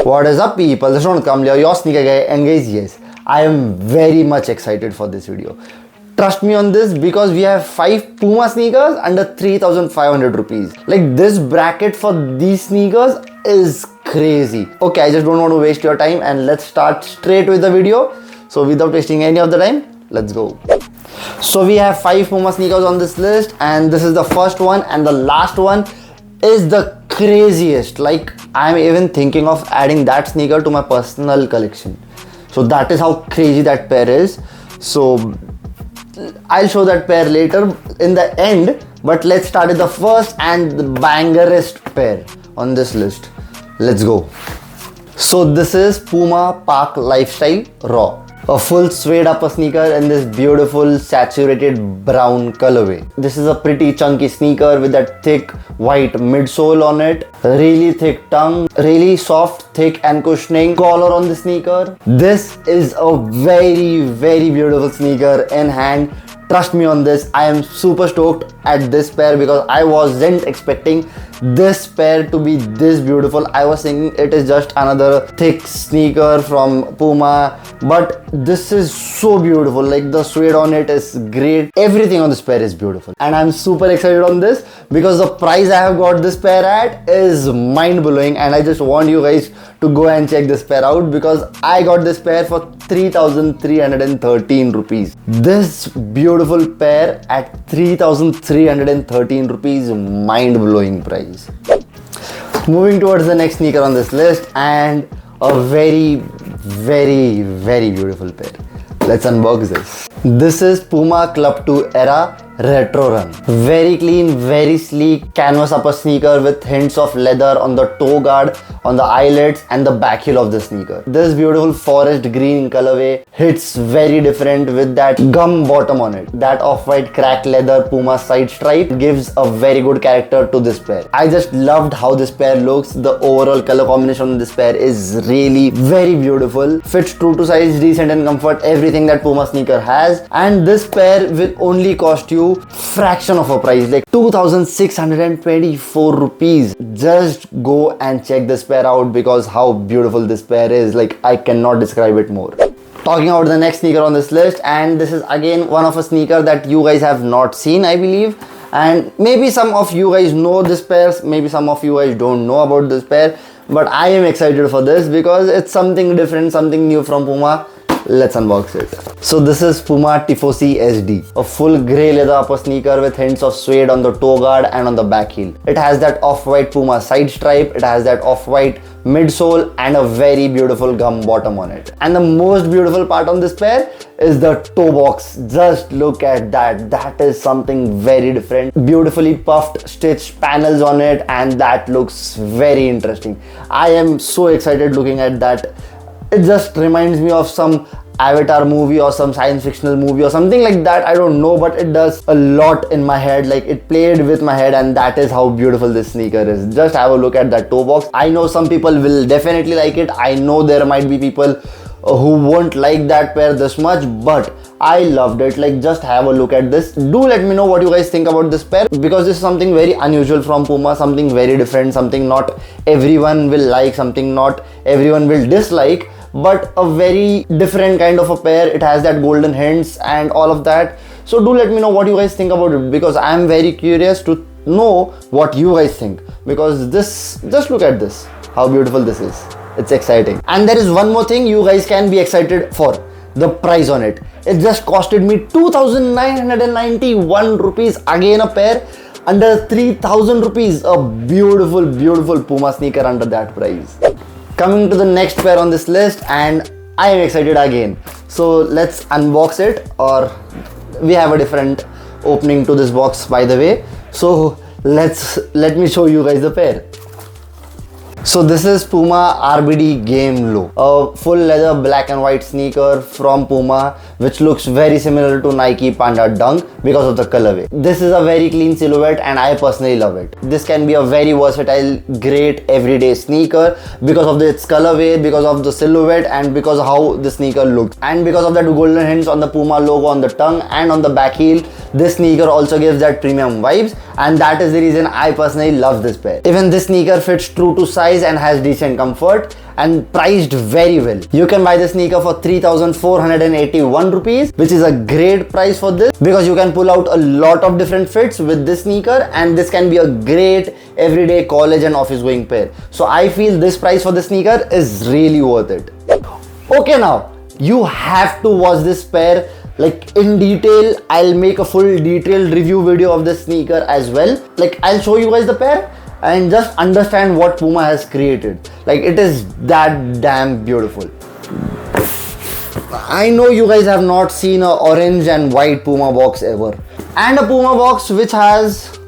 What is up, people? This is Kamlia, your sneaker guy, and guys, yes, I am very much excited for this video. Trust me on this because we have 5 Puma sneakers under 3,500 rupees. Like, this bracket for these sneakers is crazy. Okay, I just don't want to waste your time and let's start straight with the video. So without wasting any of the time, let's go. So we have 5 Puma sneakers on this list, and this is the first one, and the last one is the craziest. Like, I'm even thinking of adding that sneaker to my personal collection. So that is how crazy that pair is. So I'll show that pair later in the end, but let's start with the first and the bangerest pair on this list. Let's go. So this is Puma Park Lifestyle Raw. A full suede upper sneaker in this beautiful saturated brown colorway. This is a pretty chunky sneaker with that thick white midsole on it. Really thick tongue, really soft, thick and cushioning collar on the sneaker. This is a very beautiful sneaker in hand. Trust me on this, I am super stoked at this pair because I wasn't expecting this pair to be this beautiful. I was thinking it is just another thick sneaker from Puma, but this is so beautiful. Like, the suede on it is great. Everything on this pair is beautiful, and I'm super excited on this because the price I have got this pair at is mind-blowing, and I just want you guys to go and check this pair out because I got this pair for 3,313 rupees. This beautiful pair at 3,313 rupees, mind-blowing price. Moving towards the next sneaker on this list, and a very beautiful pair. Let's unbox this. This is Puma Club 2 Era Retro Run. Very clean, very sleek canvas upper sneaker with hints of leather on the toe guard, on the eyelets and the back heel of the sneaker. This beautiful forest green colorway hits very different with that gum bottom on it. That off-white cracked leather Puma side stripe gives a very good character to this pair. I just loved how this pair looks. The overall color combination on this pair is really very beautiful. Fits true to size, decent and comfort, everything that Puma sneaker has. And this pair will only cost you fraction of a price, like 2,624 rupees. Just go and check this pair out because how beautiful this pair is. Like, I cannot describe it more. Talking about the next sneaker on this list, and this is again one of a sneaker that you guys have not seen, I believe, and maybe some of you guys know this pair, maybe some of you guys don't know about this pair, but I am excited for this because it's something different, something new from Puma. Let's unbox it. So this is Puma Tifosi SD, a full grey leather upper sneaker with hints of suede on the toe guard and on the back heel. It has that off-white Puma side stripe, it has that off-white midsole and a very beautiful gum bottom on it. And the most beautiful part on this pair is the toe box. Just look at that. That is something very different. Beautifully puffed stitched panels on it, and that looks very interesting. I am so excited looking at that. It just reminds me of some Avatar movie or some science fictional movie or something like that. I don't know, but it does a lot in my head. Like, it played with my head, and that is how beautiful this sneaker is. Just have a look at that toe box. I know some people will definitely like it. I know there might be people who won't like that pair this much, but I loved it. Like, just have a look at this. Do let me know what you guys think about this pair because this is something very unusual from Puma, something very different, something not everyone will like, something not everyone will dislike, but a very different kind of a pair. It has that golden hints and all of that. So do let me know what you guys think about it because I am very curious to know what you guys think because this, just look at this, how beautiful this is. It's exciting. And there is one more thing you guys can be excited for. The price on it. It just costed me 2,991 rupees. Again a pair under 3,000 rupees. A beautiful Puma sneaker under that price. Coming to the next pair on this list, and I am excited again. So let's unbox it, or we have a different opening to this box, by the way. So let me show you guys the pair. So this is Puma RBD Game Low, a full leather black and white sneaker from Puma which looks very similar to Nike Panda Dunk because of the colorway. This is a very clean silhouette and I personally love it. This can be a very versatile, great everyday sneaker because of its colorway, because of the silhouette and because of how the sneaker looks. And because of that golden hints on the Puma logo on the tongue and on the back heel, this sneaker also gives that premium vibes, and that is the reason I personally love this pair. Even this sneaker fits true to size and has decent comfort, and priced very well. You can buy the sneaker for 3,481 rupees, which is a great price for this because you can pull out a lot of different fits with this sneaker, and this can be a great everyday college and office going pair. So I feel this price for the sneaker is really worth it. Okay, now you have to watch this pair like in detail. I'll make a full detailed review video of this sneaker as well. Like I'll show you guys the pair and just understand what Puma has created. Like it is that damn beautiful. I know you guys have not seen a orange and white Puma box ever, and a Puma box which has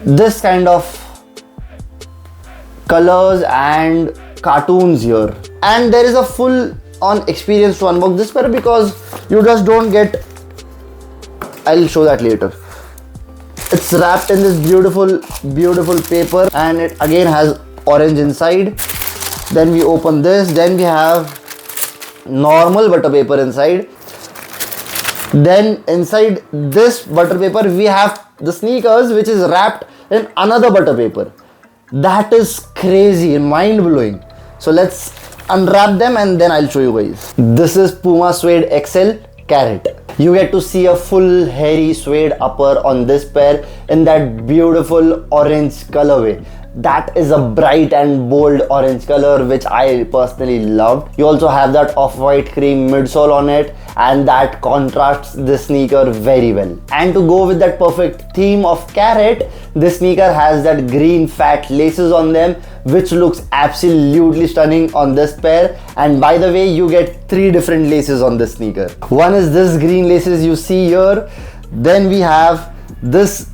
this kind of colors and cartoons here, and there is a full on experience to unbox this pair because you just don't get. I'll show that later. It's wrapped in this beautiful paper, and it again has orange inside. Then we open this, then we have normal butter paper inside. Then inside this butter paper we have the sneakers, which is wrapped in another butter paper. That is crazy and mind-blowing. So let's unwrap them and then I'll show you guys. This is Puma Suede XL Carrot. You get to see a full hairy suede upper on this pair in that beautiful orange colorway. That is a bright and bold orange color, which I personally loved. You also have that off-white cream midsole on it, and that contrasts the sneaker very well. And to go with that perfect theme of carrot, this sneaker has that green fat laces on them, which looks absolutely stunning on this pair. And by the way, you get 3 different laces on this sneaker. One is this green laces you see here. Then we have this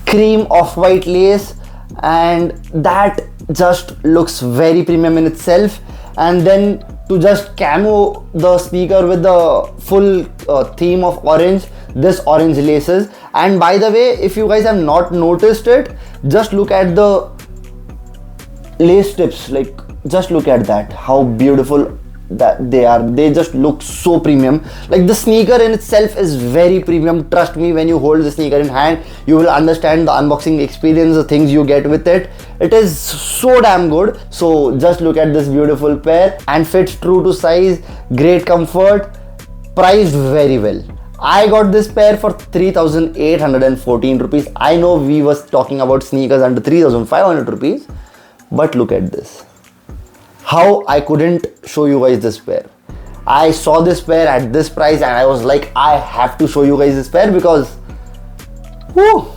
cream off-white lace, and that just looks very premium in itself. And then to just camo the sneaker with the full theme of orange, this orange laces. And by the way, if you guys have not noticed it, just look at the lace tips. Like just look at that, how beautiful that they are. They just look so premium. Like the sneaker in itself is very premium. Trust me, when you hold the sneaker in hand, you will understand the unboxing experience, the things you get with it. It is so damn good. So just look at this beautiful pair, and fits true to size, great comfort, priced very well. I got this pair for 3,814 rupees. I know we was talking about sneakers under 3,500 rupees, but look at this. How I couldn't show you guys this pair. I saw this pair at this price and I was like, I have to show you guys this pair because whew,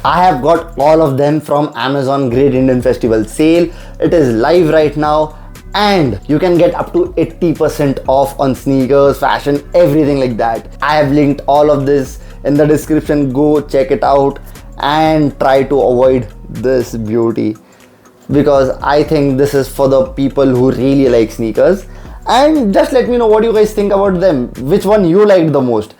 I have got all of them from Amazon Great Indian Festival sale. It is live right now, and you can get up to 80% off on sneakers, fashion, everything like that. I have linked all of this in the description. Go check it out and try to avoid this beauty, because I think this is for the people who really like sneakers. And just let me know what you guys think about them, which one you liked the most.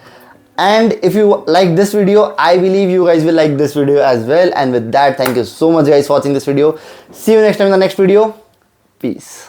And if you like this video, I believe you guys will like this video as well. And with that, thank you so much guys for watching this video. See you next time in the next video. Peace.